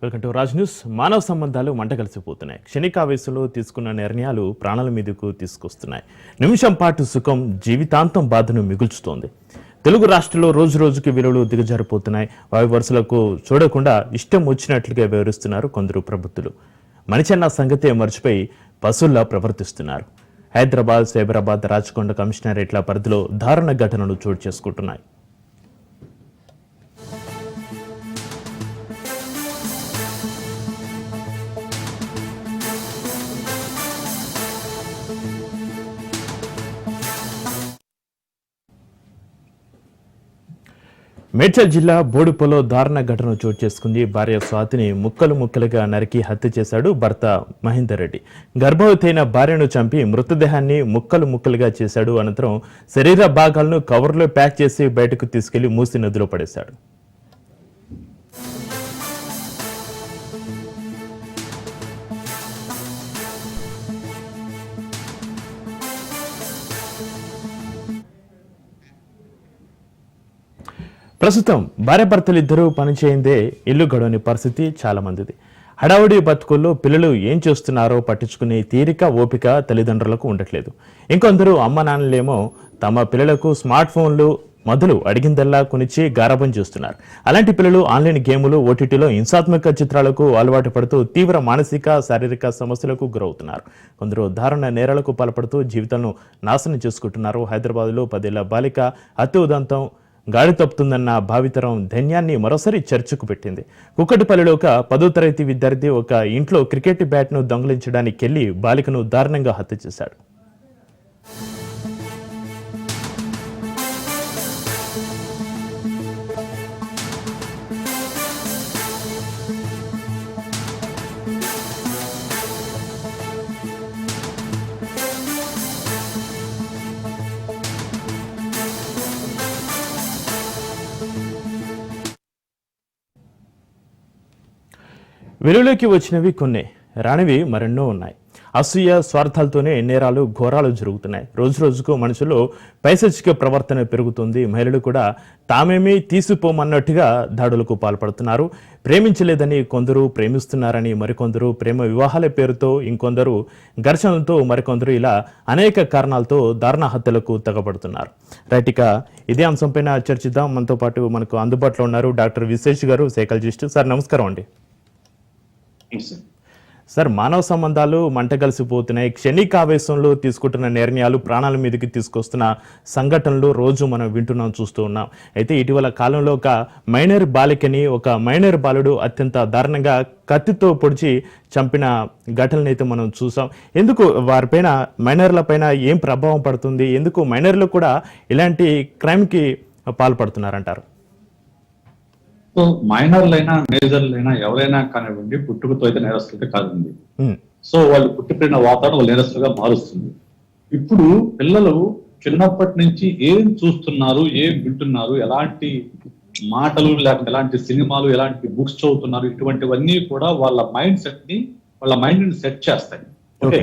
Welcome to Raj news. మానవ సంబంధాలు మంటగలిసిపోతున్నాయి. క్షణికావేశంలో తీసుకున్న నిర్ణయాలు ప్రాణాల మీదకు తీసుకొస్తున్నాయి. నిమిషం పాటు సుఖం జీవితాంతం బాధను మిగుల్చుతోంది. తెలుగు రాష్ట్రంలో రోజు రోజుకి విలువలు దిగజారిపోతున్నాయి. వాయు వరుసలకు చూడకుండా ఇష్టం వచ్చినట్లుగా వివరిస్తున్నారు కొందరు ప్రబుద్ధులు. మనిషన్న సంగతే మర్చిపోయి పశువుల్లా ప్రవర్తిస్తున్నారు. హైదరాబాద్, సైబరాబాద్, రాచకొండ కమిషనరేట్ల పరిధిలో దారుణ ఘటనలు చోటు చేసుకుంటున్నాయి. మేడ్చల్ జిల్లా బోడుపలో దారుణ ఘటన చోటు చేసుకుంది. భార్య స్వాతిని ముక్కలు ముక్కలుగా నరికి హత్య చేశాడు భర్త మహేందర్ రెడ్డి. గర్భవతి అయిన భార్యను చంపి మృతదేహాన్ని ముక్కలు ముక్కలుగా చేశాడు. అనంతరం శరీర భాగాలను కవర్లో ప్యాక్ చేసి బయటకు తీసుకెళ్లి మూసి నదిలో పడేశాడు. ప్రస్తుతం భార్యాభర్తలిద్దరూ పనిచేయిందే ఇల్లు గడవని పరిస్థితి చాలా మందిది. హడావుడి బతుకుల్లో పిల్లలు ఏం చేస్తున్నారో పట్టించుకునే తీరిక, ఓపిక తల్లిదండ్రులకు ఉండట్లేదు. ఇంకొందరు అమ్మ నాన్నలేమో తమ పిల్లలకు స్మార్ట్ ఫోన్లు మొదలు అడిగిందల్లా కొనిచ్చి గారాబం చేస్తున్నారు. అలాంటి పిల్లలు ఆన్లైన్ గేములు, ఓటీటీలో హింసాత్మక చిత్రాలకు అలవాటు పడుతూ తీవ్ర మానసిక, శారీరక సమస్యలకు గురవుతున్నారు. కొందరు దారుణ నేరాలకు పాల్పడుతూ జీవితాలను నాశనం చేసుకుంటున్నారు. హైదరాబాద్లో 10 ఏళ్ల బాలిక హత్య ఉదంతం గాడి తప్పుతుందన్న భావితరం ధైన్యాన్ని మరోసారి చర్చకు పెట్టింది. కుక్కటిపల్లిలో ఒక 10వ తరగతి విద్యార్థి ఒక ఇంట్లో క్రికెట్ బ్యాట్ను దొంగిలించడానికి వెళ్లి బాలికను దారుణంగా హత్య చేశాడు. వెలుగులోకి వచ్చినవి కొన్ని, రానివి మరెన్నో ఉన్నాయి. అసూయ, స్వార్థాలతోనే నేరాలు, ఘోరాలు జరుగుతున్నాయి. రోజు రోజుకు మనుషులు పైశాచిక ప్రవర్తన పెరుగుతుంది. మహిళలు కూడా తామేమీ తీసిపోమన్నట్టుగా దాడులకు పాల్పడుతున్నారు. ప్రేమించలేదని కొందరు ప్రేమిస్తున్నారని మరికొందరు, ప్రేమ వివాహాల పేరుతో ఇంకొందరు, ఘర్షణలతో మరికొందరు, ఇలా అనేక కారణాలతో దారుణ హత్యలకు తెగబడుతున్నారు. రైట్, ఇక ఇదే అంశంపైన చర్చిద్దాం. మనతో పాటు మనకు అందుబాటులో ఉన్నారు డాక్టర్ విశేష్ గారు, సైకాలజిస్ట్. సార్ నమస్కారం అండి. సార్, మానవ సంబంధాలు మంటగలిసిపోతున్నాయి. క్షణికావేశంలో తీసుకుంటున్న నిర్ణయాలు ప్రాణాల మీదకి తీసుకొస్తున్న సంఘటనలు రోజు మనం వింటున్నాం, చూస్తూ ఉన్నాం. అయితే ఇటీవల కాలంలో ఒక మైనర్ బాలికని ఒక మైనర్ బాలుడు అత్యంత దారుణంగా కత్తితో పొడిచి చంపిన ఘటనలైతే మనం చూసాం. ఎందుకు వారిపైన, మైనర్ల పైన ఏం ప్రభావం పడుతుంది? ఎందుకు మైనర్లు కూడా ఇలాంటి క్రైమ్కి పాల్పడుతున్నారంటారు? సో మైనర్లైనా, మేజర్లైనా, ఎవరైనా కానివ్వండి, పుట్టుకతో అయితే నేరస్తులైతే కాదండి. సో వాళ్ళు పుట్టిపోయిన వాతావరణం వాళ్ళు నేరస్తులుగా మారుస్తుంది. ఇప్పుడు పిల్లలు చిన్నప్పటి నుంచి ఏం చూస్తున్నారు, ఏం వింటున్నారు, ఎలాంటి మాటలు, లేకపోతే ఎలాంటి సినిమాలు, ఎలాంటి బుక్స్ చదువుతున్నారు, ఇటువంటివన్నీ కూడా వాళ్ళ మైండ్ ని సెట్ చేస్తాయి. ఓకే,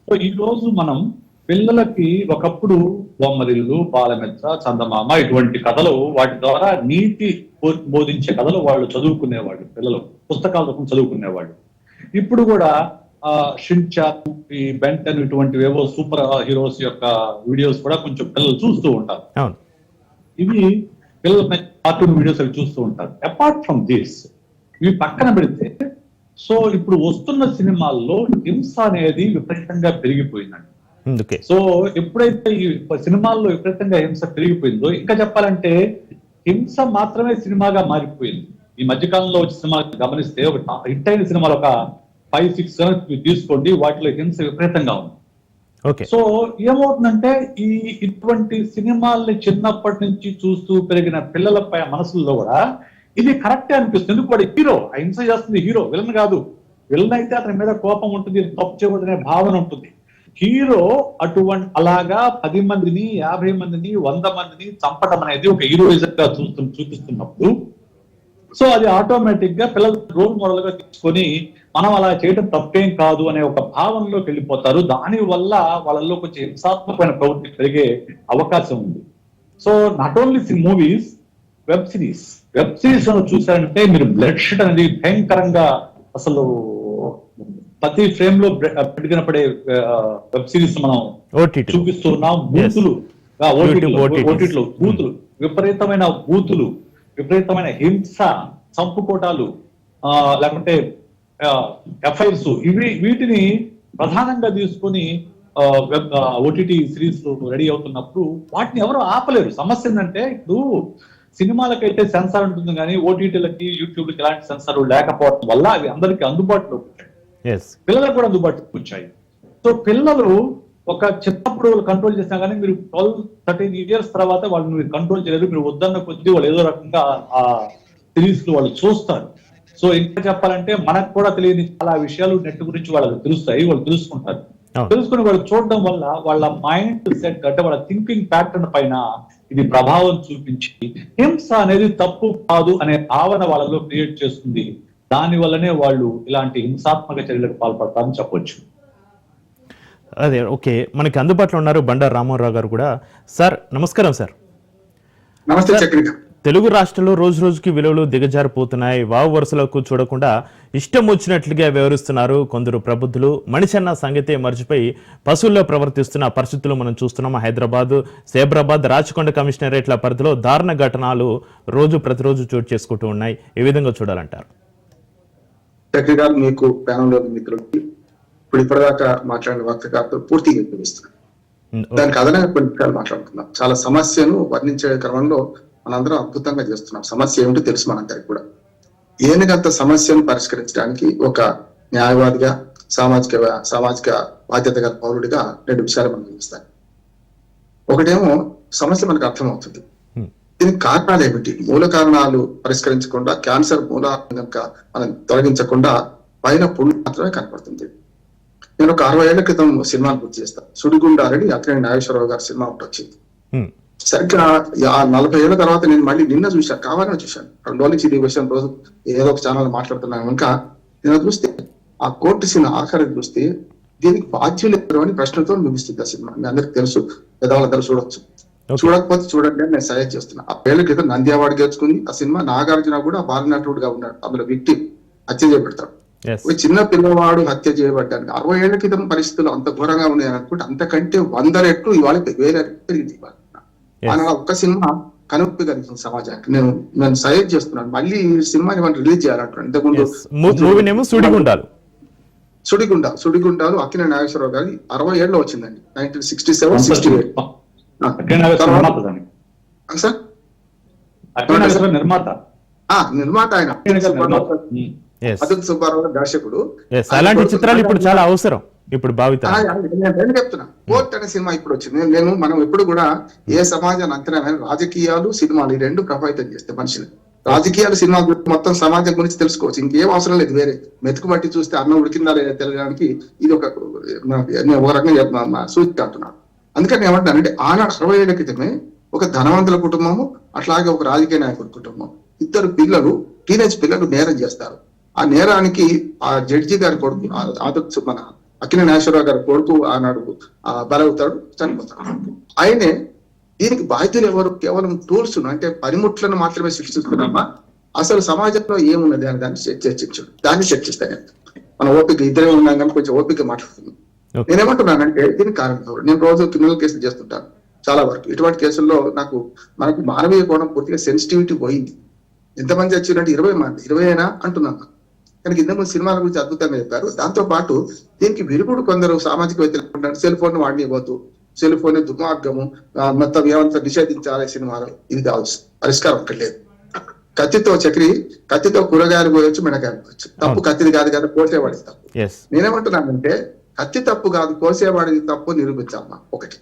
సో ఈ రోజు మనం పిల్లలకి ఒకప్పుడు బొమ్మరిల్లు, బాలమిత్ర, చందమామ ఇటువంటి కథలు, వాటి ద్వారా నీతి బోధించే కథలు వాళ్ళు చదువుకునేవాళ్ళు. పిల్లలు పుస్తకాలు చదువుకునేవాళ్ళు. ఇప్పుడు కూడా షిన్చాన్, ఈ బెంటన్ ఇటువంటివేవో సూపర్ హీరోస్ యొక్క వీడియోస్ కూడా కొంచెం పిల్లలు చూస్తూ ఉంటారు. ఇవి పిల్లల కార్టూన్ వీడియోస్ అవి చూస్తూ ఉంటారు. అపార్ట్ ఫ్రమ్ దిస్, ఇవి పక్కన పెడితే, సో ఇప్పుడు వస్తున్న సినిమాల్లో హింస అనేది విపరీతంగా పెరిగిపోయిందండి. సో ఎప్పుడైతే ఈ సినిమాల్లో విపరీతంగా హింస పెరిగిపోయిందో, ఇంకా చెప్పాలంటే హింస మాత్రమే సినిమాగా మారిపోయింది. ఈ మధ్యకాలంలో వచ్చే సినిమాలు గమనిస్తే, ఒక హిట్ అయిన సినిమాలు ఒక 5-6 తీసుకోండి, వాటిలో హింస విపరీతంగా ఉంది. సో ఏమవుతుందంటే, ఇటువంటి సినిమాల్ని చిన్నప్పటి నుంచి చూస్తూ పెరిగిన పిల్లల మనసుల్లో కూడా ఇది కరెక్టే అనిపిస్తుంది. ఎందుకు వాడు హీరో, ఆ హింస చేస్తుంది హీరో, విలన్ కాదు. విలన్ అయితే అతని మీద కోపం ఉంటుంది, తప్పు చేయకూడదనే భావన ఉంటుంది. హీరో అలాగా 10 మందిని, 50 మందిని, 100 మందిని చంపడం అనేది ఒక హీరోయిజం గా చూపిస్తున్నప్పుడు, సో అది ఆటోమేటిక్ గా పిల్లలు రోల్ మోడల్ గా తీసుకొని మనం అలా చేయడం తప్పేం కాదు అనే ఒక భావనలోకి వెళ్ళిపోతారు. దాని వల్ల వాళ్ళల్లో కొంచెం హింసాత్మకమైన ప్రవృత్తి పెరిగే అవకాశం ఉంది. So not only movies, web series, web series చూసారంటే మీరు బ్లడ్ షెడ్ అనేది భయంకరంగా అసలు ప్రతి ఫ్రేమ్ లో బ్లడ్ కనపడే వెబ్ సిరీస్ మనం ఓటీటీ చూపిస్తున్నాం. బూతులు ఓటీటీలో బూతులు, విపరీతమైన బూతులు, విపరీతమైన హింస, చంపుకోటాలు, లేకుంటే ఎఫ్ఐఆర్స్, వీటిని ప్రధానంగా తీసుకొని ఓటీటీ సిరీస్ రెడీ అవుతున్నప్పుడు వాటిని ఎవరు ఆపలేరు. సమస్య ఏంటంటే ఇప్పుడు సినిమాలకైతే సెన్సార్ ఉంటుంది కానీ ఓటీటీలకి, యూట్యూబ్లకి ఎలాంటి సెన్సార్ లేకపోవడం వల్ల అవి అందరికీ అందుబాటులో ఉంటాయి, పిల్లలకు కూడా అందుబాటులోకి వచ్చాయి. సో పిల్లలు ఒక చిన్నప్పుడు కంట్రోల్ చేసినా కానీ మీరు 12-13 years తర్వాత వాళ్ళని మీరు కంట్రోల్ చేయలేరు. మీరు వద్దన్న కొద్దీ వాళ్ళు ఏదో రకంగా ఆ సిరీస్ వాళ్ళు చూస్తారు. సో ఇంకా చెప్పాలంటే మనకు కూడా తెలియని చాలా విషయాలు నెట్ గురించి వాళ్ళకి తెలుస్తాయి, వాళ్ళు తెలుసుకుంటారు. తెలుసుకుని వాళ్ళు చూడడం వల్ల వాళ్ళ మైండ్ సెట్ అంటే వాళ్ళ థింకింగ్ ప్యాటర్న్ పైన ఇది ప్రభావం చూపించి హింస అనేది తప్పు కాదు అనే భావన వాళ్ళలో క్రియేట్ చేస్తుంది. దాని వల్లనే వాళ్ళు ఇలాంటి హింసాత్మక చర్యలకు పాల్పడతారని చెప్పొచ్చు. అదే ఓకే, మనకి అందుబాటులో ఉన్నారు బండారు రామారావు గారు కూడా. సార్ నమస్కారం. సార్ నమస్తే చక్రిక. తెలుగు రాష్ట్రంలో రోజు రోజుకి విలువలు దిగజారిపోతున్నాయి. వావు వరుసలకు చూడకుండా ఇష్టం వచ్చినట్లుగా వ్యవహరిస్తున్నారు కొందరు ప్రబుద్ధులు. మనిషన్న సంగతే మర్చిపోయి పశువుల్లో ప్రవర్తిస్తున్న పరిస్థితులు మనం చూస్తున్నాం. హైదరాబాద్, సైబరాబాద్, రాచకొండ కమిషనరేట్ల పరిధిలో దారుణ ఘటనలు ప్రతిరోజు చోటు చేసుకుంటూ ఉన్నాయి. ఏ విధంగా చూడాలంటారు? చక్రిక, మీకు ప్యానల్ మిత్రులకి ఇప్పుడు ఇప్పటిదాకా మాట్లాడిన వక్తకారుతో పూర్తిగా వినిపిస్తున్నాను. దానికి అదనంగా కొన్ని విషయాలు మాట్లాడుతున్నాం. చాలా సమస్యను వర్ణించే క్రమంలో మనందరం అద్భుతంగా చేస్తున్నాం. సమస్య ఏమిటో తెలుసు మనందరికి కూడా. ఏనుగంత సమస్యను పరిష్కరించడానికి ఒక న్యాయవాదిగా, సామాజిక బాధ్యత గల పౌరుడిగా 2 విషయాలు మనం చూస్తాం. ఒకటేమో సమస్య మనకు అర్థమవుతుంది, దీనికి కారణాలు ఏమిటి, మూల కారణాలు పరిష్కరించకుండా, క్యాన్సర్ మూలాలను కనుక మనం తొలగించకుండా పైన పుండు మాత్రమే కనపడుతుంది. నేను ఒక 60 ఏళ్ల క్రితం సినిమాను గుర్తు చేస్తాను. సుడిగుండాలని అక్కినేని నాగేశ్వరరావు గారి సినిమా ఒకటి వచ్చింది. సరిగ్గా 40 ఏళ్ల తర్వాత నేను మళ్ళీ నిన్న చూశాను, కావాలని చూశాను. నుంచి ఇది విషయం రోజు ఏదో ఒక ఛానల్ మాట్లాడుతున్నాను. ఇంకా నేను చూస్తే ఆ కోర్టు సినిమా ఆఖరి చూస్తే దీనికి బాధ్యులు ఎవరు అని ప్రశ్నతో ముగిస్తుంది ఆ సినిమా. మీ అందరికి తెలుసు, పెద్దవాళ్ళందరూ చూడొచ్చు. చూడకపోతే చూడండి అని నేను సజెస్ట్ చేస్తున్నా. ఆ పేర్ల క్రితం నంది అవార్డు గెలుచుకుంది ఆ సినిమా. నాగార్జున కూడా బాలనటుడుగా ఉన్నాడు. అందులో విక్టిమ్ హత్య చేయబడతాడు. ఒక చిన్న పిల్లవాడు హత్య చేయబడ్డానికి 60 ఏళ్ల క్రితం పరిస్థితులు అంత ఘోరంగా ఉన్నాయి అనుకుంటే అంతకంటే 100 రెట్లు ఇవాళ 1000 రెట్లు పెరిగింది. ఇవాళ ఒక్క సినిమా కనుప్పి కలిగింది సమాజానికి. నేను సజెస్ట్ చేస్తున్నాను మళ్ళీ ఈ సినిమాని మనం రిలీజ్ చేయాలంటున్నాను. ఇంతకుముందు సుడిగుండాలు అక్కినేని నాగేశ్వరరావు గారి 60 ఏళ్ళలో వచ్చిందండి, 1967-68. నిర్మాత ఆయన అతుల్ సుబ్బారావు దర్శకుడు. అలాంటి చిత్రాలు ఇప్పుడు చాలా అవసరం. ఇప్పుడు నేను చెప్తున్నా, కోర్ట్ అనే సినిమా ఇప్పుడు వచ్చింది. మనం ఎప్పుడు కూడా ఏ సమాజాన్ని అంతనే రాజకీయాలు, సినిమాలు ఈ 2 ప్రభావితం చేస్తే మనిషిని. రాజకీయాలు, సినిమా మొత్తం సమాజం గురించి తెలుసుకోవచ్చు, ఇంకేం అవసరం లేదు. వేరే మెతుకు బట్టి చూస్తే అన్నం ఉడికిందా లేదా తెలియడానికి ఇది ఒక రకంగా సూచిక అంటున్నాను. అందుకని ఏమంటానంటే ఆనాడు 60 ఏళ్ల క్రితమే ఒక ధనవంతుల కుటుంబము, అట్లాగే ఒక రాజకీయ నాయకుడి కుటుంబం, 2 పిల్లలు, టీనేజ్ పిల్లలు నేరం చేస్తారు. ఆ నేరానికి ఆ జడ్జి గారి కొడుకు, మన అక్కినేని నాగేశ్వరరావు గారి కొడుకు ఆనాడు బలవుతాడు, చనిపోతాడు. ఆయనే దీనికి బాధ్యులు ఎవరు? కేవలం టూల్స్ అంటే పనిముట్లను మాత్రమే సృష్టిస్తున్నామా, అసలు సమాజంలో ఏమున్నది అని దాన్ని చర్చిస్తాను. మన ఓపిక ఇద్దరే ఉన్నాం కానీ కొంచెం ఓపిక మాట్లాడుతున్నాం. నేనేమంటున్నానంటే దీనికి కారణం, నేను రోజు క్రిమినల్ కేసులు చేస్తుంటాను. చాలా వరకు ఇటువంటి కేసుల్లో మనకు మానవీయ కోణం పూర్తిగా సెన్సిటివిటీ పోయింది. ఎంతమంది వచ్చినట్టు 20 మంది, 20 అయినా అంటున్నాను. కానీ ఇంతకుముందు సినిమాల గురించి అద్భుతంగా చెప్పారు. దాంతో పాటు దీనికి విరుగుడు కొందరు సామాజికవేత్తలు సెల్ ఫోన్ వాడినివ్వద్దు, సెల్ ఫోన్ దుర్మార్గము, మొత్తం ఏమంతా నిషేధించాలి సినిమాలు. ఇది కావచ్చు, పరిష్కారం ఒక్కటి లేదు. కత్తితో కూరగాయలు పోయొచ్చు, మినగాయలు పోయొచ్చు. తప్పు కత్తిది కాదు కదా, కోసేవాడిది తప్పు. నేనేమంటున్నానంటే కత్తి తప్పు కాదు, కోసేవాడిది తప్పు నిరూపించాలమ్మా ఒకటి.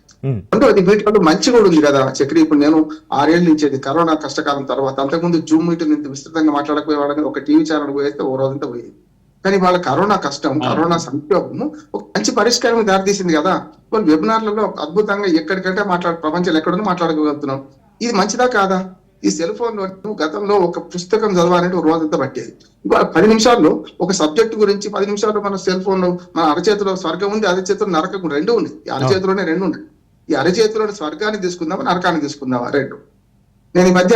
రెండోది వీటిలో మంచి కూడా ఉంది కదా చక్రి. ఇప్పుడు నేను 6 ఏళ్ళ నుంచి కరోనా కష్టకాలం తర్వాత, అంతకుముందు జూమ్ మీటింగ్ ఇంత విస్తృతంగా మాట్లాడకపోయేవాళ్ళని ఒక టీవీ ఛానల్ పోయేస్తే ఓ రోజంతా పోయేది. కానీ వాళ్ళ కరోనా కష్టం, కరోనా సంక్షోభము ఒక మంచి పరిష్కారం దారితీసింది కదా. వాళ్ళు వెబినార్లలో అద్భుతంగా ఎక్కడికంటే ప్రపంచంలో ఎక్కడో మాట్లాడగలుగుతున్నాం. ఇది మంచిదా కాదా? ఈ సెల్ ఫోన్ లో గతంలో ఒక పుస్తకం చదవాలంటే ఒక రోజంతా పట్టేది. ఇవాళ 10 నిమిషాల్లో ఒక సబ్జెక్ట్ గురించి 10 నిమిషాల్లో మన సెల్ ఫోన్ లో, మన అరచేతిలో స్వర్గం ఉంది, అరచేతిలో నరకం, 2 ఉన్నాయి. ఈ అరచేతిలోనే 2 ఉన్నాయి. ఈ అరచేతిలో స్వర్గాన్ని తీసుకుందామా, నరకాన్ని తీసుకుందామా, 2. నేను ఈ మధ్య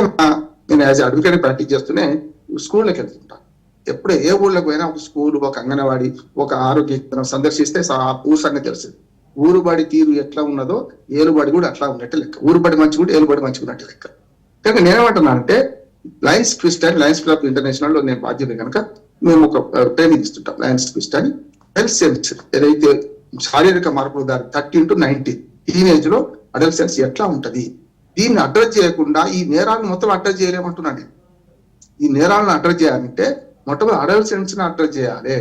నేను యాజ్ అడ్వకేట్ ప్రాక్టీస్ చేస్తూనే స్కూళ్ళకి వెళ్తుంటాను. ఎప్పుడు ఏ ఊళ్ళకి పోయినా ఒక స్కూల్, ఒక అంగన్వాడీ, ఒక ఆరోగ్య కేంద్రం సందర్శిస్తే ఆ ఊరు సంగతి తెలుస్తుంది. ఊరుబడి తీరు ఎట్లా ఉన్నదో ఏలుబడి కూడా అట్లా ఉన్నట్టు లెక్క. ఊరుబడి మంచి కూడా ఏలుబడి మంచిగా ఉన్నట్టు లెక్క. కనుక నేనేమంటున్నానంటే Lions twist and Lions club international లో నేను బాధ్యత కనుక మేము ఒక ట్రైనింగ్ ఇస్తుంటాం. లయన్స్ ట్విస్ట్ అని హెల్త్ సెన్స్ ఏదైతే శారీరక మార్పులు దాని 13 to 19 టీనేజ్ లో అడల్సెన్స్ ఎట్లా ఉంటది, దీన్ని అడ్రస్ చేయకుండా ఈ నేరాలను మొత్తం అడ్రస్ చేయలేమంటున్నాను నేను. ఈ నేరాలను అడ్రస్ చేయాలంటే మొట్టమొదటి అడల్సెన్స్ ని అడ్రస్ చేయాలి.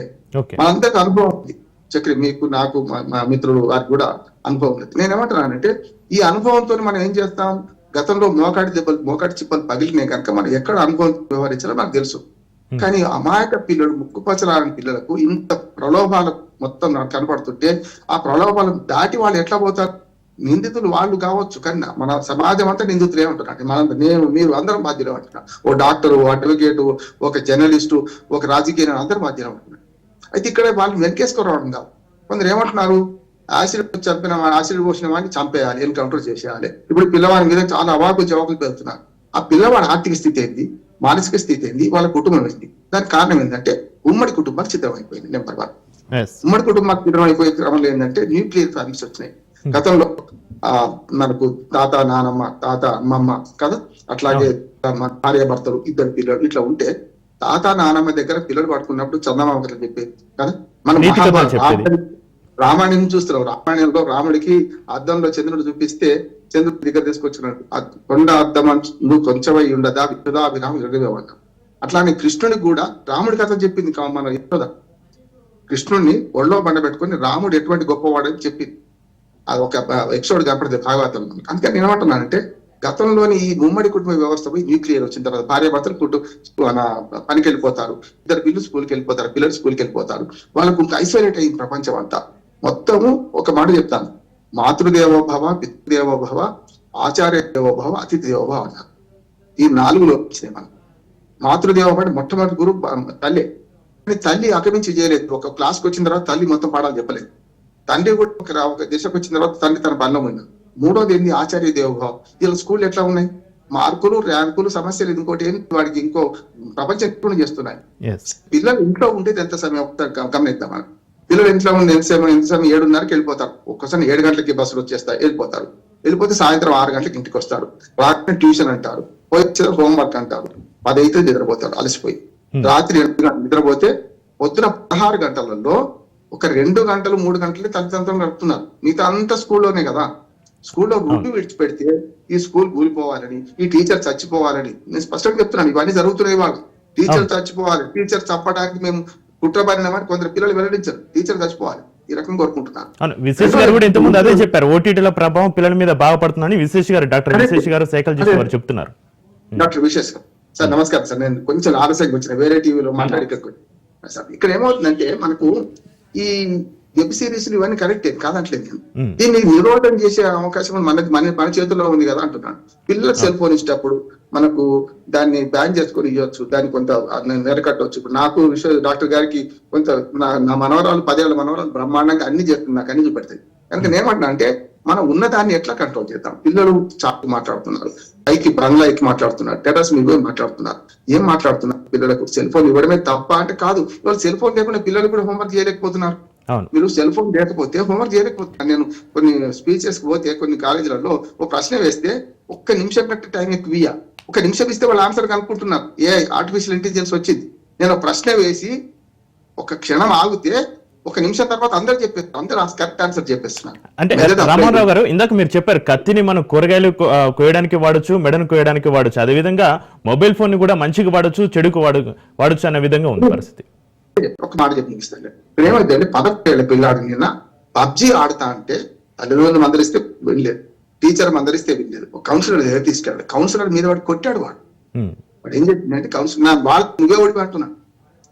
మనందరికి అనుభవం ఉంది. చక్రి మీకు, నాకు, మా మిత్రులు వారికి కూడా అనుభవం లేదు. నేనేమంటున్నానంటే ఈ అనుభవంతో మనం ఏం చేస్తాం, గతంలో మోకాడి చిప్పలు పగిలినాయి కనుక మనం ఎక్కడ అనుభవం వ్యవహరించాలో నాకు తెలుసు. కానీ అమాయక పిల్లలు, ముక్కుపచ్చరాని పిల్లలకు ఇంత ప్రలోభాలు మొత్తం నాకు కనపడుతుంటే ఆ ప్రలోభాలను దాటి వాళ్ళు ఎట్లా పోతారు? నిందితులు వాళ్ళు కావచ్చు, కానీ మన సమాజం అంతా నిందితులే ఉంటున్నారు. నేను, మీరు అందరం బాధ్యులే ఉంటున్నాం. ఓ డాక్టరు, ఓ అడ్వకేటు, ఒక జర్నలిస్టు, ఒక రాజకీయ అందరూ బాధ్యులే ఉంటున్నారు. అయితే ఇక్కడ వాళ్ళు వెనకేసుకోవడం కాదు. కొందరు ఏమంటున్నారు, యాసిడ్ పోసిన వాడిని చంపేయాలి, ఎన్కౌంటర్ చేసేయాలి. ఇప్పుడు పిల్లవాడి మీద చాలా అవాకులు జవాకులు పెడుతున్నారు. ఆ పిల్లవాడి ఆర్థిక స్థితి ఏంది, మానసిక స్థితి ఏంది, వాళ్ళ కుటుంబం ఏంది? దానికి కారణం ఏంటంటే ఉమ్మడి కుటుంబాలు చిత్రం అయిపోయింది. నెంబర్ 1. ఉమ్మడి కుటుంబాలు చిత్రం అయిపోయే క్రమంలో ఏంటంటే న్యూక్లియర్ ఫ్యామిలీస్ వచ్చినాయి. గతంలో మనకు తాత, నానమ్మ, తాత, అమ్మమ్మ కదా, అట్లాగే భార్య భర్తలు, 2 పిల్లలు ఇట్లా ఉంటే తాత నానమ్మ దగ్గర పిల్లలు పడుకున్నప్పుడు చందమామ కథలు చెప్పేది కదా. మనం రామాయణం చూస్తున్నాం. రామాయణంలో రాముడికి అద్దంలో చంద్రుడు చూపిస్తే చంద్రుడు దగ్గర తీసుకొచ్చినట్టు కొండ అద్దం నువ్వు కొంచెమై ఉండదా విషదాభిరామ ఇరగవేవాడు. అట్లానే కృష్ణుడికి కూడా రాముడి కథ చెప్పింది మన యశోద. కృష్ణుడిని ఒళ్ళో బండ పెట్టుకుని రాముడు ఎటువంటి గొప్పవాడని చెప్పింది. అది ఒక ఎపిసోడ్ కనపడుతుంది భాగవతం. అందుకని నేను ఏమంటున్నానంటే గతంలోని ఈ ఉమ్మడి కుటుంబ వ్యవస్థ పోయి న్యూక్లియర్ వచ్చిన తర్వాత భార్య భర్తలు పనికి వెళ్ళిపోతారు, 2 పిల్లలు స్కూల్కి వెళ్ళిపోతారు, పిల్లలు స్కూల్కి వెళ్ళిపోతారు. వాళ్ళకు ఐసోలేట్ అయింది ప్రపంచం అంతా. మొత్తము ఒక మాట చెప్తాను, మాతృదేవోభవ, పితృదేవోభవ, ఆచార్య దేవోభవ, అతిథి దేవోభవ అన్నారు. ఈ 4లో వచ్చినాయి మనం. మాతృదేవోభవ అంటే మొట్టమొదటి గురువు తల్లి. తల్లి అకమించి చేయలేదు. ఒక క్లాస్కి వచ్చిన తర్వాత తల్లి మొత్తం పాఠాలు చెప్పలేదు. తండ్రి కూడా ఒక దిశకు వచ్చిన తర్వాత తండ్రి తన పనిలో పోయినాడు. 3వది ఏంది, ఆచార్య దేవోభావం. ఇలా స్కూల్ ఎట్లా ఉన్నాయి, మార్కులు, ర్యాంకులు, సమస్యలు. ఇంకోటి ఏంటి, వాడికి ఇంకో ప్రపంచం ఎప్పుడు చేస్తున్నాయి. పిల్లలు ఇంట్లో ఉండేది ఎంత సమయం గమనిద్దాం మనం. పిల్లలు ఇంట్లో ఉండి ఎంత సమయం 7:30కి వెళ్ళిపోతారు. ఒక్కసారి 7 గంటలకి బస్సులు వచ్చేస్తాయి, వెళ్ళిపోతే సాయంత్రం 6 గంటలకి ఇంటికి వస్తారు. రాత్రి ట్యూషన్ అంటారు, పోయి హోంవర్క్ అంటారు. 10 అయితే నిద్రపోతారు అలసిపోయి. రాత్రి 8 గంటలు నిద్రపోతే పొద్దున 16 గంటలలో ఒక 2 గంటలు 3 గంటలు తల్లిదండ్రులు నడుపుతున్నారు. మిగతా అంతా స్కూల్లోనే కదా. స్కూల్లో గుడ్డు విడిచిపెడితే ఈ స్కూల్ కూలిపోవాలని, ఈ టీచర్ చచ్చిపోవాలని నేను స్పష్టంగా చెప్తున్నాను. ఇవన్నీ జరుగుతున్నాయి. వాళ్ళు టీచర్ చచ్చిపోవాలి, టీచర్ చంపడానికి మేము కుట్రబడినామని కొందరు పిల్లలు వెల్లడించారు. టీచర్ చచ్చిపోవాలి ఈ రకంగా కోరుకుంటున్నారు. విశేష్ గారు కూడా ఇంతకుముందు అదే చెప్పారు, ఓటీటీల ప్రభావం పిల్లల మీద బాగుపడుతుందని విశేష్ గారు, డాక్టర్ విశేష్ గారు సైకిల్ చేసి వారు చెప్తున్నారు. డాక్టర్ విశేష్ గారు సార్ నమస్కారం సార్. నేను కొంచెం ఆలస్యంగా వచ్చిన, వేరే టీవీలో మాట్లాడి సార్. ఇక్కడ ఏమవుతుందంటే మనకు ఈ వెబ్ సిరీస్ ఇవన్నీ కరెక్టే కాదంటలేదు నేను. దీన్ని నిరోధం చేసే అవకాశం మన చేతుల్లో ఉంది కదా అంటున్నాను. పిల్లలకు సెల్ ఫోన్ ఇచ్చేటప్పుడు మనకు దాన్ని బ్యాన్ చేసుకొని ఇవ్వచ్చు, దాన్ని కొంత నెరకట్టవచ్చు. ఇప్పుడు నాకు డాక్టర్ గారికి కొంత నా మనవరాలు 10 ఏళ్ల మనవరాలు బ్రహ్మాండంగా అన్ని చేస్తుంది, నాకు అన్ని చూపెడతాయి. కనుక నేనేమంటున్నా అంటే మనం ఉన్నదాన్ని ఎట్లా కంట్రోల్ చేద్దాం. పిల్లలు చాటు మాట్లాడుతున్నారు, పైకి బంగ్లా ఎక్కి మాట్లాడుతున్నారు, టెర్రస్ మీద మాట్లాడుతున్నారు. ఏం మాట్లాడుతున్నారు? పిల్లలకు సెల్ ఫోన్ ఇవ్వడమే తప్ప అంటే కాదు. ఇవాళ సెల్ ఫోన్ లేకుండా పిల్లలు కూడా హోంవర్క్ చేయలేకపోతున్నారు. మీరు సెల్ ఫోన్ లేకపోతే హోంవర్క్ చేయలేకపోతున్నారు. నేను కొన్ని స్పీచెస్ పోతే కొన్ని కాలేజీలలో ఒక ప్రశ్న వేస్తే 1 నిమిషం కంటే టైం ఎక్కువ 1 నిమిషం ఇస్తే వాళ్ళు ఆన్సర్ కనుక్కుంటున్నారు. ఆర్టిఫిషియల్ ఇంటెలిజెన్స్ వచ్చింది. నేను ప్రశ్న వేసి 1 క్షణం ఆగితే 1 నిమిషం తర్వాత అందరూ చెప్పేస్తారు, అందరూ కరెక్ట్ ఆన్సర్ చెప్పేస్తున్నారు. అంటే రామారావు గారు ఇందాక మీరు చెప్పారు, కత్తిని మనం కూరగాయలు కోయడానికి వాడచ్చు, మెడను కోయడానికి వాడచ్చు. అదే విధంగా మొబైల్ ఫోన్ ని కూడా మంచిగా వాడచ్చు, చెడుకు వాడచ్చు అనే విధంగా ఉంది పరిస్థితి. ఒక మాట చెప్పిస్తాను. ఇప్పుడు ఏమైతే 11 ఏళ్ల పిల్లాడు నిన్న పబ్జి ఆడుతా అంటే తల్లిదండ్రులు మందరిస్తే వెళ్ళలేదు, టీచర్ మందరిస్తే వెళ్ళలేదు. ఒక కౌన్సిలర్ దగ్గర తీసుకెళ్ళాడు. కౌన్సిలర్ మీద వాడు కొట్టాడు. వాడు ఏం చెప్పిందంటే కౌన్సిలర్ వాళ్ళు నువ్వే ఓడిపి అంటున్నాను.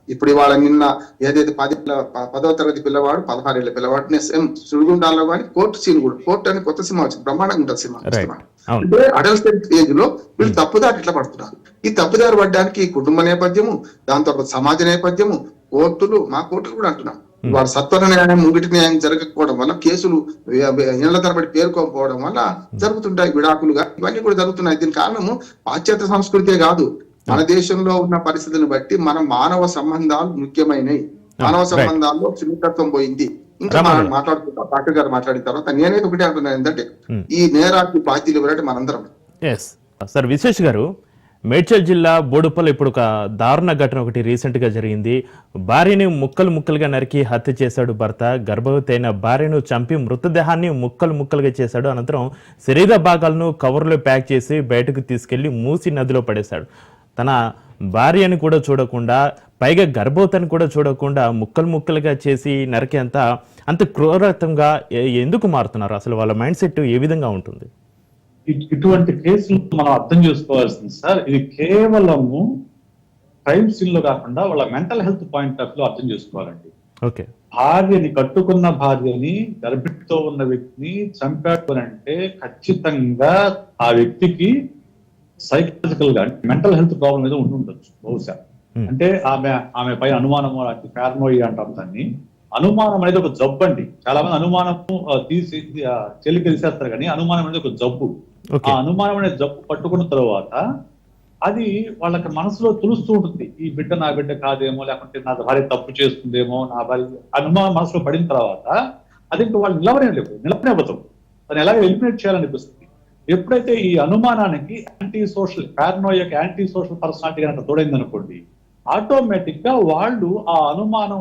ఇప్పుడు ఇవాళ నిన్న ఏదైతే 10వ తరగతి పిల్లవాడు, 16 ఏళ్ల పిల్లవాడు సుడిగుండాల్లో కానీ కోర్టు సీన్ కూడా, కోర్టు అని కొత్త సినిమా వచ్చింది, బ్రహ్మాండంగా ఉంటుంది సినిమా. అంటే అడల్ట్ ఏజ్ లో వీళ్ళు తప్పుదారి ఇట్లా పడుతున్నారు. ఈ తప్పుదారి పడ్డానికి కుటుంబ నేపథ్యము, దాని తర్వాత సమాజ నేపథ్యము, కోర్టులు, మా కోర్టులు కూడా అంటున్నాం వాడు సత్వర న్యాయం ముంగిటి న్యాయం జరగకపోవడం వల్ల కేసులు ఏళ్ల తరబడి పేర్కోకపోవడం వల్ల జరుగుతుంటాయి విడాకులుగా, ఇవన్నీ కూడా జరుగుతున్నాయి. దీని కారణము పాశ్చాత్య సంస్కృతే కాదు, మన దేశంలో ఉన్న పరిస్థితిని బట్టి మన మానవ సంబంధాలు ముఖ్యమైనవి. మానవ సంబంధాల్లో సున్నితత్వం పోయింది. ఇంకా మనం మాట్లాడుకుంటాం, డాక్టర్ గారు మాట్లాడిన తర్వాత నేనైతే ఒకటే అంటున్నాను, ఏంటంటే ఈ నేరానికి బాధ్యులు ఎవరంటే మనందరం. సార్ విశేష్ గారు, మేడ్చల్ జిల్లా బోడుపల్లి ఇప్పుడు ఒక దారుణ ఘటన ఒకటి రీసెంట్ గా జరిగింది. భార్యని ముక్కలు ముక్కలుగా నరికి హత్య చేశాడు భర్త. గర్భవతి అయిన భార్యను చంపి మృతదేహాన్ని ముక్కలు ముక్కలుగా చేశాడు. అనంతరం శరీర భాగాలను కవర్లో ప్యాక్ చేసి బయటకు తీసుకెళ్లి మూసి నదిలో పడేశాడు. తన భార్యని కూడా చూడకుండా, పైగా గర్భవతిని కూడా చూడకుండా ముక్కలు ముక్కలుగా చేసి అంత క్రూరత్వంగా ఎందుకు మారుతున్నారు? అసలు వాళ్ళ మైండ్ సెట్ ఏ విధంగా ఉంటుంది? ఇటువంటి కేసులు మనం అర్థం చేసుకోవాల్సింది సార్, ఇది కేవలము క్రైమ్ సీన్ లో కాకుండా వాళ్ళ మెంటల్ హెల్త్ పాయింట్ ఆఫ్ లో అర్థం చేసుకోవాలండి. ఓకే, కట్టుకున్న భార్యని, గర్భిణితో ఉన్న వ్యక్తిని చంపాడు అంటే ఖచ్చితంగా ఆ వ్యక్తికి సైకలాజికల్ గా మెంటల్ హెల్త్ ప్రాబ్లం ఏదో ఉండొచ్చు బహుశా. అంటే ఆమె పైన అనుమానం, పారనోయియా అంటాం దాన్ని. అనుమానం అనేది ఒక జబ్బు అండి. చాలా మంది అనుమానం తీసి చెల్లికి తెలిసేస్తారు, కానీ అనుమానం అనేది ఒక జబ్బు. ఆ అనుమానం అనే జబ్బు పట్టుకున్న తర్వాత అది వాళ్ళకి మనసులో తెలుస్తూ ఉంటుంది, ఈ బిడ్డ నా బిడ్డ కాదేమో, లేకుంటే నా భార్య తప్పు చేస్తుందేమో, నా భార్య అనుమానం మనసులో పడిన తర్వాత అది ఇంకా వాళ్ళు నిలవనివ్వతాం, దాన్ని ఎలాగ ఎలిమినేట్ చేయాలనిపిస్తుంది. ఎప్పుడైతే ఈ అనుమానానికి యాంటీ సోషల్ పారనోయియాకి యాంటీ సోషల్ పర్సనాలిటీ కనుక తోడైంది అనుకోండి, ఆటోమేటిక్ గా వాళ్ళు ఆ అనుమానం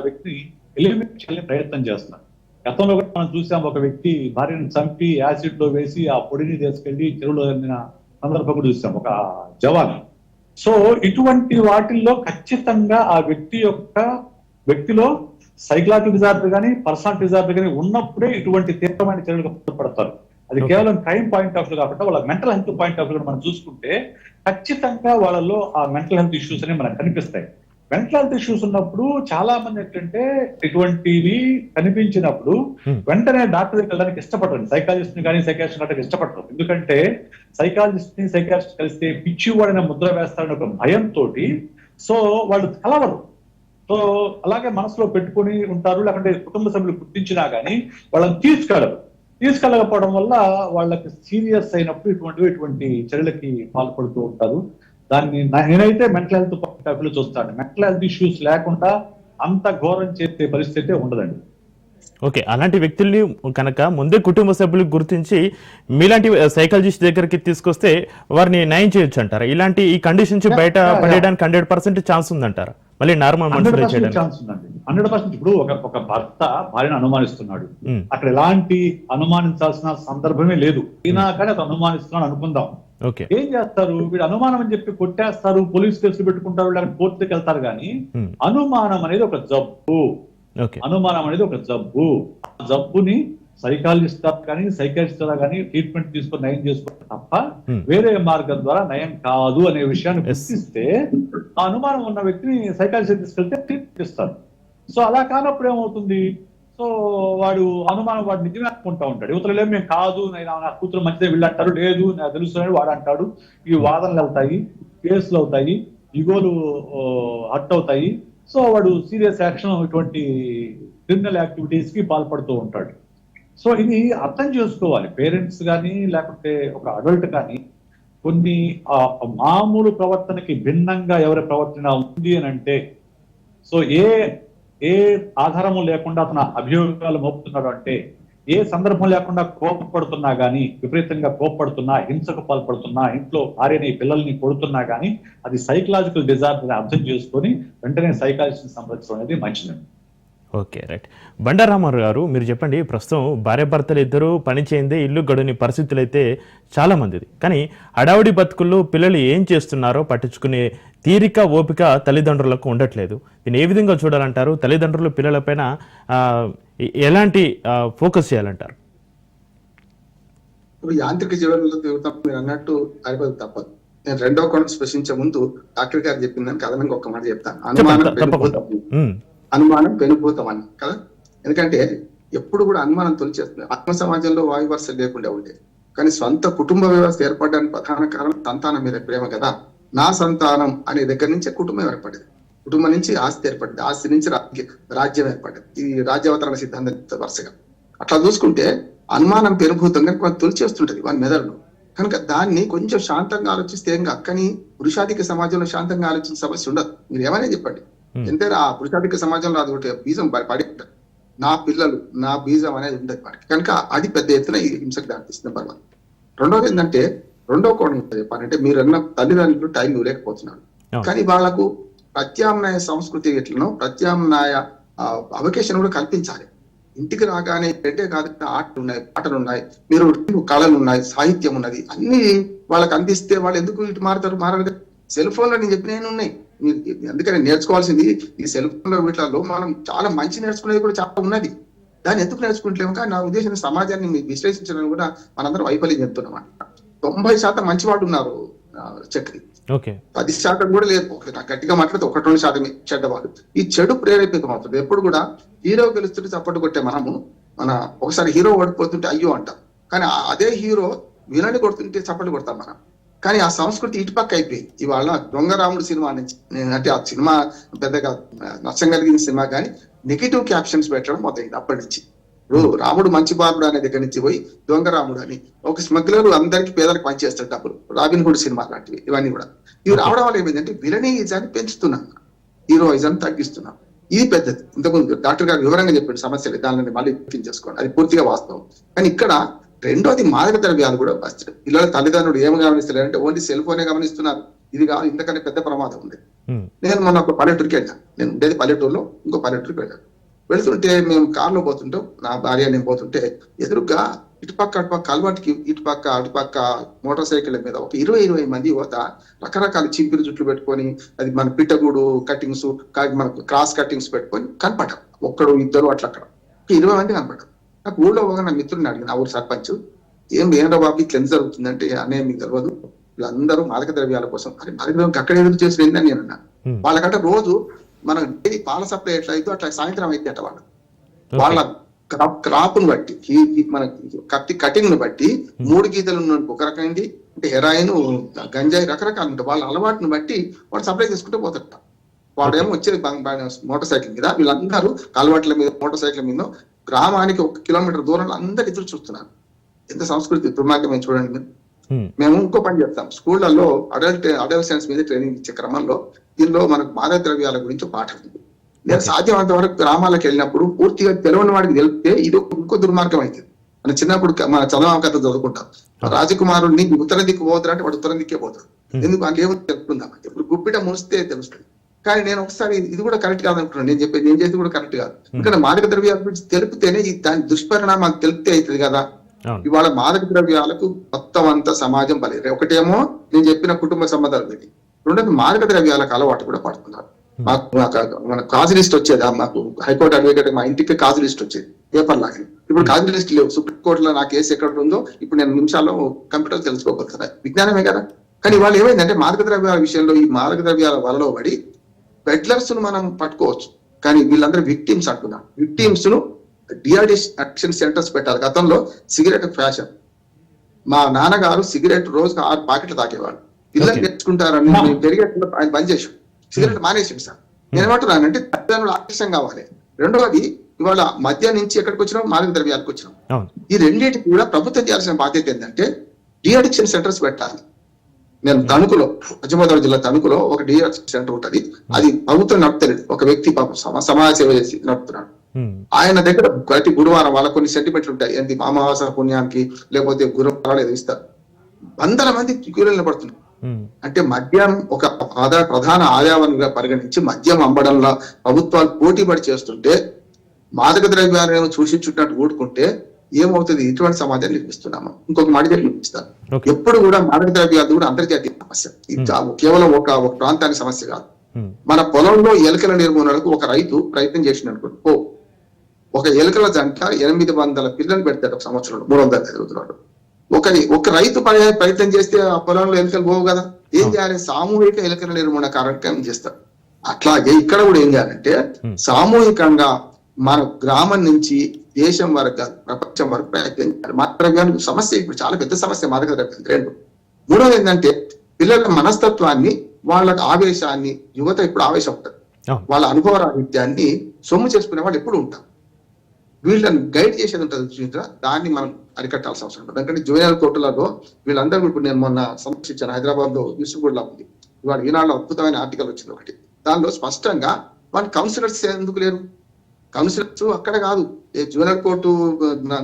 వ్యక్తిని ఎలిమినేట్ చేయాలని ప్రయత్నం చేస్తున్నారు. గతంలో కూడా మనం చూసాం, ఒక వ్యక్తి భార్యను చంపి యాసిడ్ లో వేసి ఆ పొడిని తీసుకెళ్లి చెరువులో వెళ్ళిన సందర్భం కూడా చూసాం, ఒక జవాన్. సో ఇటువంటి వాటిల్లో ఖచ్చితంగా ఆ వ్యక్తిలో సైకలాజికల్ డిజార్డర్ కానీ పర్సనాలిటీ డిజార్డర్ కానీ ఉన్నప్పుడే ఇటువంటి తీవ్రమైన చర్యలకు పాల్పడతారు. అది కేవలం క్రైమ్ పాయింట్ ఆఫ్ వ్యూ కాకుండా వాళ్ళ mental health point of view మనం చూసుకుంటే ఖచ్చితంగా వాళ్ళలో ఆ మెంటల్ హెల్త్ ఇష్యూస్ అనేవి మనకు కనిపిస్తాయి. మెంటల్ హెల్త్ ఇష్యూస్ ఉన్నప్పుడు చాలా మంది ఏంటంటే ఇటువంటివి కనిపించినప్పుడు వెంటనే డాక్టర్ దగ్గరికి వెళ్ళడానికి ఇష్టపడరు. సైకాలజిస్ట్ ని కానీ సైకాట్రిస్ట్ కానీ ఇష్టపడరు. ఎందుకంటే సైకాలజిస్ట్ ని సైకాట్రిస్ట్ కలిస్తే పిచ్చివాడైన ముద్ర వేస్తారని ఒక భయంతో సో వాళ్ళు కలవరు. సో అలాగే మనసులో పెట్టుకుని ఉంటారు. లేకుంటే కుటుంబ సభ్యులు గుర్తించినా కానీ వాళ్ళని తీసుకెళ్ళకపోవడం వల్ల వాళ్ళకి సీరియస్ అయినప్పుడు ఇటువంటి చర్యలకి పాల్పడుతూ ఉంటారు. దాన్ని నేనైతే mental health point of view చూస్తాను. మెంటల్ హెల్త్ ఇష్యూస్ లేకుండా అంత ఘోరం చేసే పరిస్థితి ఉండదండి. ఓకే, అలాంటి వ్యక్తుల్ని కనుక ముందే కుటుంబ సభ్యులు గుర్తించి మీలాంటి సైకాలజిస్ట్ దగ్గరికి తీసుకొస్తే వారిని నయం చేయొచ్చు అంటారా? ఇలాంటి ఈ కండిషన్స్ బయట పడేయడానికి 100% ఛాన్స్ ఉందంటారా? మళ్ళీ నార్మల్ మనుషులు ఛాన్స్ ఉందండి. 100%. ఇప్పుడు ఒక భర్త భార్యను అనుమానిస్తున్నాడు, అక్కడ ఎలాంటి అనుమానించాల్సిన సందర్భమే లేదు. అయినా కానీ అతను అనుమానిస్తున్నాడు అనుకుందాం. ఏం చేస్తారు? వీడు అనుమానం అని చెప్పి కొట్టేస్తారు, పోలీస్ కేసులు పెట్టుకుంటారు, లేకపోతే కోర్టుకి వెళ్తారు. కానీ అనుమానం అనేది ఒక జబ్బు. అనుమానం అనేది ఒక జబ్బు. ఆ జబ్బుని సైకాలజిస్ట్ కానీ సైకాట్రిస్ట్ కానీ ట్రీట్మెంట్ తీసుకొని నయం చేసుకోవడం తప్ప వేరే మార్గం ద్వారా నయం కాదు అనే విషయాన్ని గుర్తిస్తే ఆ అనుమానం ఉన్న వ్యక్తిని సైకాలజిస్ట్ తీసుకెళ్తే ట్రీట్మెంట్ ఇస్తారు. సో అలా కానప్పుడు ఏమవుతుంది? సో వాడు నిజమే అనుకుంటా ఉంటాడు. యువతలో మేము కాదు, నా కూతురు మంచిదే, వీళ్ళు అంటారు, లేదు నాకు తెలుసు అని వాడు అంటాడు. ఈ వాదనలు వెళ్తాయి, కేసులు అవుతాయి, ఇగోలు హట్ అవుతాయి. సో వాడు సీరియస్ యాక్షన్, ఇటువంటి క్రిమినల్ యాక్టివిటీస్ కి పాల్పడుతూ ఉంటాడు. సో ఇది అర్థం చేసుకోవాలి పేరెంట్స్ కానీ లేకుంటే ఒక అడల్ట్ కానీ. కొన్ని మామూలు ప్రవర్తనకి భిన్నంగా ఎవరి ప్రవర్తన ఉంది అని అంటే, సో ఏ ఆధారము లేకుండా అతను అభియోగాలు మోపుతున్నాడు అంటే, ఏ సందర్భం లేకుండా కోపపడుతున్నా గానీ, విపరీతంగా కోపపడుతున్నా, హింసకు పాల్పడుతున్నా, ఇంట్లో భార్యని పిల్లల్ని కొడుతున్నా గానీ అది సైకలాజికల్ డిజార్డర్ అర్థం చేసుకొని వెంటనే సైకాలజిస్ట్ సంప్రదించడం అనేది మంచిదండి. Okay, right. బండారామారావు గారు, మీరు చెప్పండి, ప్రస్తుతం భార్యాభర్తలు ఇద్దరు పని చేయిందే ఇల్లు గడవని పరిస్థితులు అయితే చాలా మందిది. కానీ హడావుడి బతుకుల్లో పిల్లలు ఏం చేస్తున్నారో పట్టించుకునే తీరిక, ఓపిక తల్లిదండ్రులకు ఉండట్లేదు. దీన్ని ఏ విధంగా చూడాలంటారు? తల్లిదండ్రులు పిల్లలపైన ఎలాంటి ఫోకస్ చేయాలంటారు? యాంత్రిక జీవనంలో తిరుగుతాం మీరు అన్నట్టు అయిపోదు తప్పదు. నేను రెండో కోణం స్పృశించే ముందు డాక్టర్ గారు చెప్పిందని అదనంగా ఒక మాట చెప్తాను. అనుమానం పెనుభూతం అని కదా. ఎందుకంటే ఎప్పుడు కూడా అనుమానం తొలిచేస్తుంది. ఆత్మ సమాజంలో వాయు వరుస లేకుండా ఉండేది. కానీ సొంత కుటుంబ వ్యవస్థ ఏర్పడడానికి ప్రధాన కారణం సంతానం మీద ప్రేమ కదా. నా సంతానం అనే దగ్గర నుంచే కుటుంబం ఏర్పడేది. కుటుంబం నుంచి ఆస్తి ఏర్పడింది, ఆస్తి నుంచి రాజ్యం ఏర్పడింది. ఈ రాజ్యావతరణ సిద్ధాంతం వరుసగా అట్లా చూసుకుంటే అనుమానం పెనుభూతంగా కొంచెం తొలిచేస్తుంటది వాని మెదడును. కనుక దాన్ని కొంచెం శాంతంగా ఆలోచిస్తే ఏం కాదు. కానీ పురుషాధిక సమాజంలో శాంతంగా ఆలోచించిన సమస్య ఉండదు. మీరు ఏమైనా చెప్పండి, ఎంతైనా ఆ పురుషాధిక సమాజంలో అది ఒకటి బీజం పడి ఉంటుంది. నా పిల్లలు నా బీజం అనేది ఉండదు వాడికి. కనుక అది పెద్ద ఎత్తున ఈ హింసకు దారితీస్తుంది. పర్వాలేదు. రెండోది ఏంటంటే, రెండో కోణం చెప్పాలంటే, మీరు అన్న తల్లిదండ్రులు టైం ఇవ్వలేకపోతున్నారు. కానీ వాళ్ళకు ప్రత్యామ్నాయ సంస్కృతి ఎట్లనో ప్రత్యామ్నాయ అవకాశం కూడా కల్పించాలి. ఇంటికి రాగానే అంటే కాదు, ఆటలు ఉన్నాయి, పాటలు ఉన్నాయి, మీరు కళలు ఉన్నాయి, సాహిత్యం ఉన్నది, అన్ని వాళ్ళకి అందిస్తే వాళ్ళు ఎందుకు ఇటు మారరు. సెల్ ఫోన్ లో నేను చెప్పిన ఉన్నాయి. అందుకని నేర్చుకోవాల్సింది ఈ సెల్ ఫోన్ లో వీటిలో మనం చాలా మంచి నేర్చుకునేది కూడా చాలా ఉన్నది. దాన్ని ఎందుకు నేర్చుకుంటలేము? కానీ నా ఉద్దేశం సమాజాన్ని విశ్లేషించడం కూడా మనందరం వైఫల్యం చెప్తున్నాం. 90% మంచివాడు ఉన్నారు చక్రి, 10% కూడా లేదు. గట్టిగా మాట్లాడితే 1-2% చెడ్డవాడు. ఈ చెడు ప్రేరేపితం అవుతుంది. ఎప్పుడు కూడా హీరో గెలుస్తుంటే చప్పట్లు కొట్టే మన ఒకసారి హీరో ఓడిపోతుంటే అయ్యో అంటాం. కానీ అదే హీరో విలన్ని కొడుతుంటే చప్పట్లు కొడతాం మనం. కానీ ఆ సంస్కృతి ఇటుపక్క అయిపోయింది. ఇవాళ దొంగరాముడు సినిమా నుంచి, అంటే ఆ సినిమా పెద్దగా నష్టం కలిగిన సినిమా, కానీ నెగిటివ్ క్యాప్షన్స్ పెట్టడం మొదలైంది అప్పటి నుంచి. రాముడు మంచి బాలుడు అనే దగ్గర నుంచి పోయి దొంగ రాముడు అని ఒక స్మగ్లర్ అందరికి పేదలకు పనిచేస్తాడు డబ్బులు, రాబిన్ హుడ్ సినిమా లాంటివి ఇవన్నీ కూడా. ఇవి రావడం వల్ల ఏమైందంటే విలనీయిజాన్ని పెంచుతున్నాం, హీరోయిజాన్ని తగ్గిస్తున్నాం. ఇది పెద్దది. ఇంతకుముందు డాక్టర్ గారు వివరంగా చెప్పాడు సమస్యలు, దానిని మళ్ళీ చేసుకోండి, అది పూర్తిగా వాస్తవం. కానీ ఇక్కడ రెండోది మాదక ద్రవ్యాలు కూడా వస్తాయి. పిల్లల తల్లిదండ్రులు ఏమి గమనిస్తలేరంటే ఓన్లీ సెల్ ఫోనే గమనిస్తున్నారు. ఇది కాదు, ఇంతకంటే పెద్ద ప్రమాదం ఉంది. నేను మొన్న ఒక పల్లెటూరికి వెళ్ళాను. నేను ఉండేది పల్లెటూరులో, ఇంకో పల్లెటూరికి వెళ్ళాను. వెళ్తుంటే మేము కారులో పోతుంటాం, నా భార్య నేను పోతుంటే ఎదురుగా ఇటుపక్క అటుపక్క కల్వర్ట్కి ఇటుపక్క అటుపక్క మోటార్ సైకిల్ మీద ఒక 20 మంది యువత రకరకాల చింపిరి జుట్లు పెట్టుకొని, అది మన పిట్టగూడు కటింగ్స్, మనకు క్రాస్ కటింగ్స్ పెట్టుకొని కనపడ్డాం. ఒక్కడు ఇద్దరు అట్లా అక్కడ 20 మంది కనపడ్డాం. నాకు ఊళ్ళో పోగా నా మిత్రుడిని అడిగిన, ఆ ఊరు సర్పంచ్, ఏంటో బాబు ఇట్లా ఎంత జరుగుతుందంటే, అనే మీకు తెలియదు, వీళ్ళందరూ మాదక ద్రవ్యాల కోసం. అది మాదక ద్రవ్యం అక్కడ ఎదురు చేసి ఏందని నేను అన్నా. వాళ్ళకంటే రోజు మన డైలీ పాల సప్లై ఎట్లా అయితే అట్లా సాయంత్రం అయితే అట వాళ్ళ క్రాప్ ను బట్టి, మన కటింగ్ ను బట్టి 3 గీతలు ఉన్న ఒక రకమైంది, అంటే హెరాయిన్, గంజాయి రకరకాలు ఉంటాయి. వాళ్ళ అలవాటును బట్టి వాళ్ళు సప్లై చేసుకుంటూ పోతారట. వాడేమో వచ్చేది మోటార్ సైకిల్ మీద, వీళ్ళందరూ కలవాట్ల మీద మోటార్ సైకిల్ మీద గ్రామానికి 1 కిలోమీటర్ దూరంలో అందరు ఎదురు చూస్తున్నారు. ఎంత సంస్కృతి దుర్మార్గమే చూడండి మీరు. మేము ఇంకో పని చేస్తాం, స్కూళ్లలో అడల్ట్ మీద ట్రైనింగ్ ఇచ్చే క్రమంలో దీనిలో మనకు మాదక ద్రవ్యాల గురించి పాఠం ఉంది. నేను సాధ్యమంత వరకు గ్రామాలకు వెళ్ళినప్పుడు పూర్తిగా తెలియని వాడికి తెలిపితే ఇది ఇంకో దుర్మార్గం అవుతుంది. మన చిన్నప్పుడు మన చదవ కథ చదువుకుంటాం, రాజకుమారుడిని ఉత్తర దిక్కు పోతాడు అంటే వాడు ఉత్తరం దిక్కే పోతాడు. ఎందుకు అంటే ఏమో తెలుపుకుందాం, ఇప్పుడు గుప్పిట మునిస్తే తెలుస్తుంది. కానీ నేను ఒకసారి ఇది కూడా కరెక్ట్ కాదనుకున్నాను, నేను చేసి కూడా కరెక్ట్ కాదు. ఎందుకంటే మాదక ద్రవ్యాల గురించి తెలిపితేనే దాని దుష్పరిణామాలు తెలిపితే అవుతుంది కదా. ఇవాళ మాదక ద్రవ్యాలకు మొత్తం అంతా సమాజం బలి. ఒకటేమో నేను చెప్పిన కుటుంబ సంబంధాలు పెట్టి, రెండోది మాదక ద్రవ్యాలకు అలవాటు కూడా పడుతున్నారు. మన కాజు లిస్ట్ వచ్చేది, మాకు హైకోర్టు అడ్వకేట్ మా ఇంటికి కాజు లిస్ట్ వచ్చేది పేపర్ లాగా. ఇప్పుడు కాజు లిస్ట్ లేవు. సుప్రీంకోర్టులో నా కేసు ఎక్కడ ఉందో ఇప్పుడు నేను నిమిషాల్లో కంప్యూటర్ తెలుసుకోగలుగుతాను, విజ్ఞానమే కదా. కానీ వాళ్ళు ఏమైందంటే మాదక ద్రవ్యాల విషయంలో ఈ మాదక ద్రవ్యాల వలలో పడి పెడ్లర్స్ ను మనం పట్టుకోవచ్చు, కానీ వీళ్ళందరూ విక్టిమ్స్ అంటున్నారు. విక్టిమ్స్ ను డిఅడిక్షన్ సెంటర్స్ పెట్టాలి. గతంలో సిగరెట్ ఫ్యాషన్, మా నాన్నగారు సిగరెట్ రోజుకి 6 పాకెట్లు తాగేవాడు. పిల్లలు నేర్చుకుంటారని పెరిగేట్లో ఆయన బంద్ చేసాం, సిగరెట్ మానేసింది సార్. నేనేమంటున్నానంటే తల్లిదండ్రులు ఆకర్షం కావాలి. రెండవది, ఇవాళ మద్యం నుంచి ఎక్కడికి వచ్చినాం, మాదక ద్రవ్యాలకు వచ్చినాం. ఈ రెండింటికి కూడా ప్రభుత్వం చేయాల్సిన బాధ్యత ఏంటంటే డిఅడిక్షన్ సెంటర్స్ పెట్టాలి. నేను తణుకులో, పశ్చిమ గోదావరి జిల్లా తణుకులో ఒక డిఅడిక్షన్ సెంటర్ ఉంటది. అది ప్రభుత్వం నడుపుతలేదు, ఒక వ్యక్తి పాపం సమాజ సేవ చేసి నడుపుతున్నాడు. ఆయన దగ్గర ప్రతి గురువారం వాళ్ళ కొన్ని సెంటిమెంట్లు ఉంటాయి, ఏంటి అమావాస పుణ్యానికి లేకపోతే గురువారాలు ఏదో ఇస్తారు. 100 మంది క్యూలో నిలబడుతున్నారు. అంటే మద్యం ఒక ప్రధాన ఆదాయంగా పరిగణించి మద్యం అమ్మడంలో ప్రభుత్వాలు పోటీ పడి చేస్తుంటే, మాదక ద్రవ్యాలను సూచించున్నట్టు ఊడుకుంటే ఏమవుతుంది? ఇటువంటి సమాజాన్ని నిర్మిస్తున్నాము. ఇంకొక మాట నిర్మిస్తారు. ఎప్పుడు కూడా మాదక ద్రవ్యాలు కూడా అంతర్జాతీయ సమస్య, ఇది కేవలం ఒక ప్రాంతానికి సమస్య కాదు. మన పొలంలో ఎలుకల నిర్మూలనకు ఒక రైతు ప్రయత్నం చేసినట్టు ఒక ఎలుకల జంట 800 పిల్లలు పెడతాడు ఒక సంవత్సరంలో, 300 ఎదుగుతున్నాడు. ఒక రైతు ప్రయత్నం చేస్తే ఆ పొలంలో ఎలుకలు పోవు కదా. ఏం చేయాలి? సామూహిక ఎలుకల నిర్మూలన కార్యక్రమం చేస్తారు. అట్లాగే ఇక్కడ కూడా ఏం చేయాలంటే సామూహికంగా మన గ్రామం నుంచి దేశం వరకు, ప్రపంచం వరకు ప్రయత్నం చేయాలి. మాదక ద్రవ్యానికి సమస్య ఇప్పుడు చాలా పెద్ద సమస్య మాదక ద్రవ్యం. 2 మూడోది ఏంటంటే పిల్లల మనస్తత్వాన్ని, వాళ్ళ ఆవేశాన్ని, యువత ఇప్పుడు ఆవేశం ఉంటుంది. అవును. వాళ్ళ అనుభవ రాహిత్యాన్ని సొమ్ము చేసుకునే వాళ్ళు ఎప్పుడు ఉంటారు. వీళ్ళని గైడ్ చేసేది ఉంటుంది చూసినా, దాన్ని మనం అరికట్టాల్సిన అవసరం ఉంటుంది. ఎందుకంటే జూనియర్ కోర్టులలో వీళ్ళందరూ ఇప్పుడు నేను మొన్న సందర్శించాను, హైదరాబాద్ లో యూసుఫ్గూడలో ఉంది. ఇవాళ ఈనాడులో అద్భుతమైన ఆర్టికల్ వచ్చింది ఒకటి. దానిలో స్పష్టంగా వాళ్ళ కౌన్సిలర్స్ ఎందుకు లేరు? కౌన్సిలర్స్ అక్కడ కాదు, ఏ జూనియర్ కోర్టు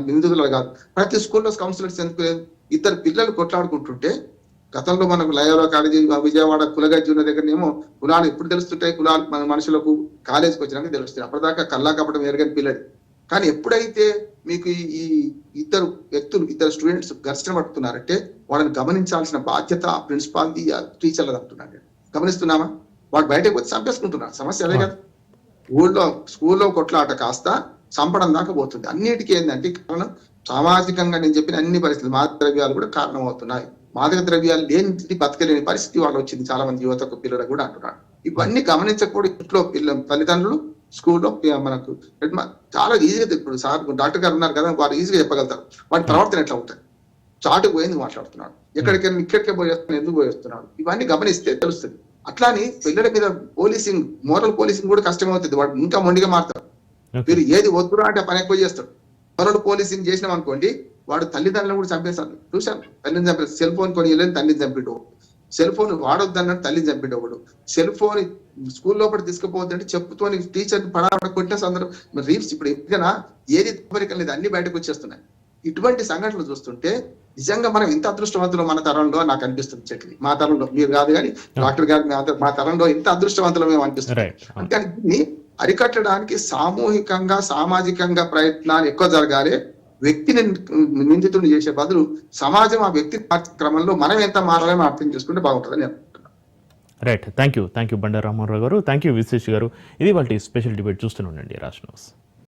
నిందితులు కాదు, ప్రతి స్కూల్లో కౌన్సిలర్స్ ఎందుకు లేదు? ఇద్దరు పిల్లలు కొట్లాడుకుంటుంటే, గతంలో మనకు లయోలా కాలేజీ విజయవాడ కులగా జూనియర్ దగ్గరనేమో కులాలు ఎప్పుడు తెలుస్తుంటాయి, కులాలు మన మనుషులకు కాలేజీకి వచ్చినాక తెలుస్తాయి. అప్పటిదాకా కల్లా కప్పడం ఎరగని పిల్లడు. కానీ ఎప్పుడైతే మీకు ఈ ఇద్దరు వ్యక్తులు, ఇద్దరు స్టూడెంట్స్ ఘర్షణ పడుతున్నారంటే వాళ్ళని గమనించాల్సిన బాధ్యత ప్రిన్సిపాల్ది, టీచర్లది అంటున్నాను. గమనిస్తున్నామా? వాడు బయటకు వచ్చి చంపేసుకుంటున్నారు. సమస్య అదే కదా. స్కూల్లో కొట్లాట కాస్త చంపడం దాకా పోతుంది. అన్నిటికీ ఏంటంటే కారణం సామాజికంగా నేను చెప్పిన అన్ని పరిస్థితులు, మాదక ద్రవ్యాలు కూడా కారణం అవుతున్నాయి. మాదక ద్రవ్యాలు లేని బతకలేని పరిస్థితి వాళ్ళు వచ్చింది. చాలా మంది యువతకు పిల్లలు కూడా అంటున్నారు. ఇవన్నీ గమనించకపోతే ఇంట్లో తల్లిదండ్రులు, స్కూల్లో మనకు చాలా ఈజీగా, ఇప్పుడు సార్ డాక్టర్ గారు ఉన్నారు కదా, వారు ఈజీగా చెప్పగలుగుతారు వాటి ప్రవర్తన ఎట్లా ఉంటుంది. చాటుకు పోయింది మాట్లాడుతున్నాడు, ఎక్కడికైనా ఇక్కడికే పోయేస్తున్నాడు, ఎందుకు పోయేస్తున్నాడు, ఇవన్నీ గమనిస్తే తెలుస్తుంది. అట్లాని పిల్లల మీద పోలీసింగ్, మోరల్ పోలీసింగ్ కూడా కష్టమవుతుంది. వాడు ఇంకా మొండిగా మారుతాడు. మీరు ఏది వద్దురా అంటే పని ఎక్కువ చేస్తాడు. మోరల్ పోలీసింగ్ చేసినాం అనుకోండి, వాడు తల్లిదండ్రులను కూడా చంపేస్తాడు. చూశాను, తల్లిని చంపే, సెల్ ఫోన్ కొని వెళ్ళని తల్లిని చంపిడు, సెల్ ఫోన్ వాడొద్దన్నట్టు తల్లిని చంపిడు ఒకడు, సెల్ ఫోన్ స్కూల్ లోపల తీసుకుపోతుంటే చెప్పుతోని టీచర్ పడాడ కొట్టిన సందర్భం రీల్స్ ఇప్పుడు ఎప్పుడైనా ఏది తప్పరికం లేదు, అన్ని బయటకు వచ్చేస్తున్నాయి. ఇటువంటి సంఘటనలు చూస్తుంటే నిజంగా మనం ఇంత అదృష్టవంతులు మన తరంలో నాకు అనిపిస్తుంది. చెట్లి మా తరంలో, మీరు కాదు కానీ డాక్టర్ గారు, మా తరంలో ఇంత అదృష్టవంతులు మేము అనిపిస్తుంది. అందుకని దీన్ని అరికట్టడానికి సామూహికంగా, సామాజికంగా ప్రయత్నాలు ఎక్కువ జరగాలి. వ్యక్తిని నిందితుడిని చేసే బదులు సమాజం ఆ వ్యక్తి క్రమంలో మనం ఎంత మారాలని అర్థం చేసుకుంటే బాగుంటుందని నేను అనుకుంటున్నాను. Right, thank you Bandaru Ramarao గారు, థ్యాంక్ యూ విశ్వేష్ గారు. ఇది వాళ్ళ స్పెషల్ డిబేట్. చూస్తూనే ఉండండి రాజ్ న్యూస్.